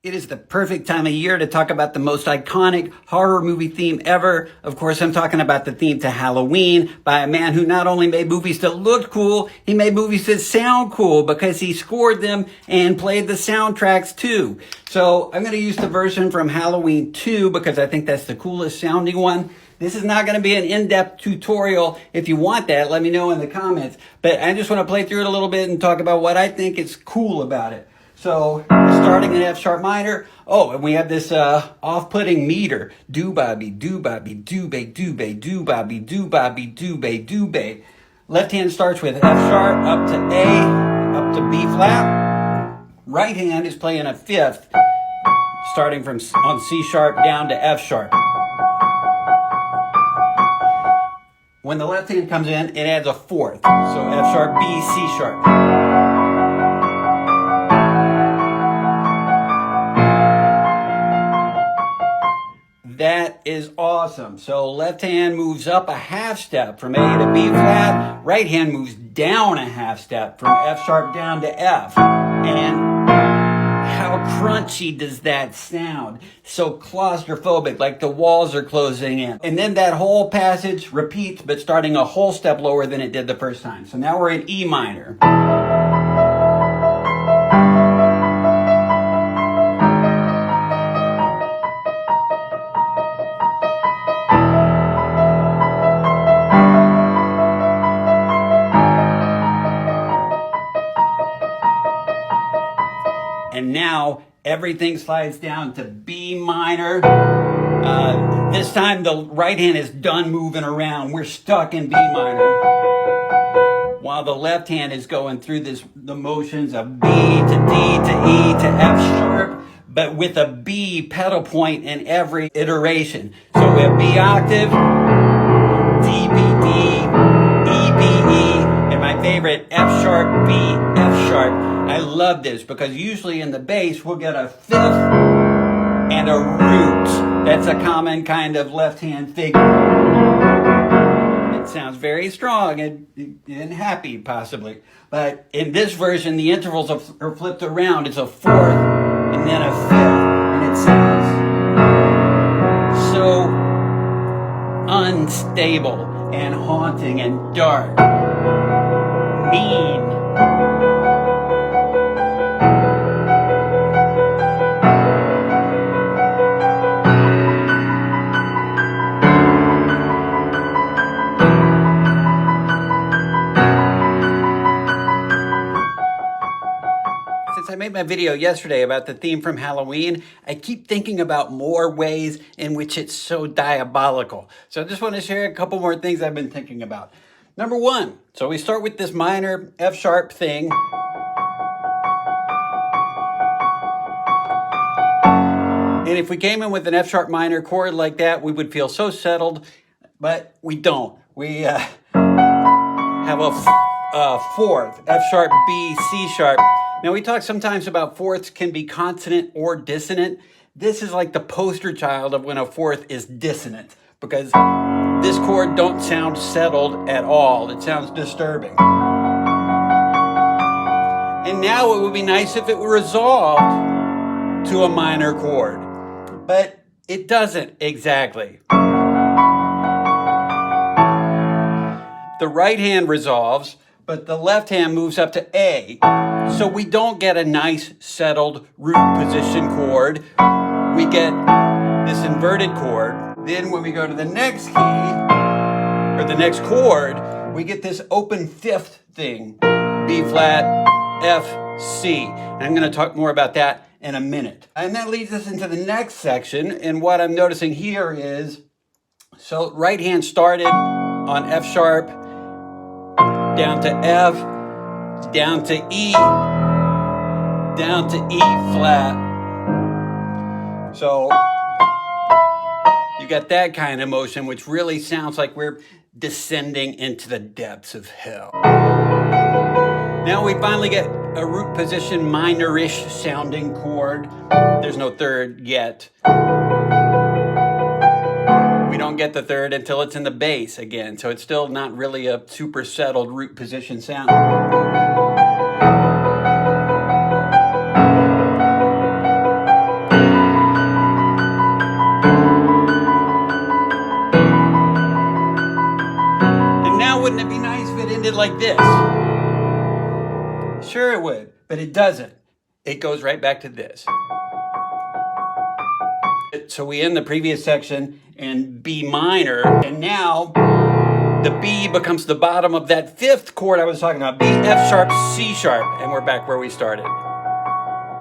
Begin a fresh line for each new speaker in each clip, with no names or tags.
It is the perfect time of year to talk about the most iconic horror movie theme ever. Of course, I'm talking about the theme to Halloween by a man who not only made movies that looked cool, he made movies that sound cool because he scored them and played the soundtracks too. So I'm going to use the version from Halloween 2 because I think that's the coolest sounding one. This is not going to be an in-depth tutorial. If you want that, let me know in the comments. But I just want to play through it a little bit and talk about what I think is cool about it. So, starting in F sharp minor. Oh, and we have this off-putting meter. Do-bobby, do-bobby, do-bay, do-bay, do-bobby, do-bobby, do-bay, do-bay. Left hand starts with F sharp, up to A, up to B flat. Right hand is playing a fifth, starting from on C sharp down to F sharp. When the left hand comes in, it adds a fourth. So F sharp, B, C sharp. That is awesome. So left hand moves up a half step from A to B flat. Right hand moves down a half step from F sharp down to F. And how crunchy does that sound? So claustrophobic, like the walls are closing in. And then that whole passage repeats, but starting a whole step lower than it did the first time. So now we're in E minor. And now everything slides down to B minor. This time the right hand is done moving around. We're stuck in B minor. While the left hand is going through the motions of B to D to E to F sharp, but with a B pedal point in every iteration. So we have B octave, D, B, D, E, B, E, and my favorite, F sharp, B, F sharp. I love this because usually in the bass we'll get a fifth and a root. That's a common kind of left-hand figure. It sounds very strong and happy possibly. But in this version, the intervals are flipped around. It's a fourth and then a fifth. And it sounds so unstable and haunting and dark. Mean. Since I made my video yesterday about the theme from Halloween, I keep thinking about more ways in which it's so diabolical. So I just want to share a couple more things I've been thinking about. Number one, so we start with this minor F sharp thing. And if we came in with an F sharp minor chord like that, we would feel so settled, but we don't. We have a fourth, F sharp, B, C sharp. Now we talk sometimes about fourths can be consonant or dissonant. This is like the poster child of when a fourth is dissonant because this chord don't sound settled at all. It sounds disturbing. And now it would be nice if it were resolved to a minor chord, but it doesn't exactly. The right hand resolves, but the left hand moves up to A. So we don't get a nice settled root position chord. We get this inverted chord. Then when we go to the next key, or the next chord, we get this open fifth thing. B flat, F, C. And I'm going to talk more about that in a minute. And that leads us into the next section. And what I'm noticing here is, so right hand started on F sharp, down to F, down to E, down to E flat. So you got that kind of motion, which really sounds like we're descending into the depths of hell. Now we finally get a root position minor-ish sounding chord. There's no third yet. We don't get the third until it's in the bass again, so it's still not really a super settled root position sound. like this. Sure it would, but it doesn't. It goes right back to this. So we end the previous section in B minor, and now the B becomes the bottom of that fifth chord I was talking about, B, F sharp, C sharp, and we're back where we started.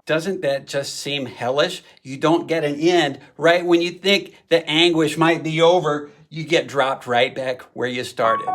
Doesn't that just seem hellish? You don't get an end right when you think the anguish might be over, you get dropped right back where you started.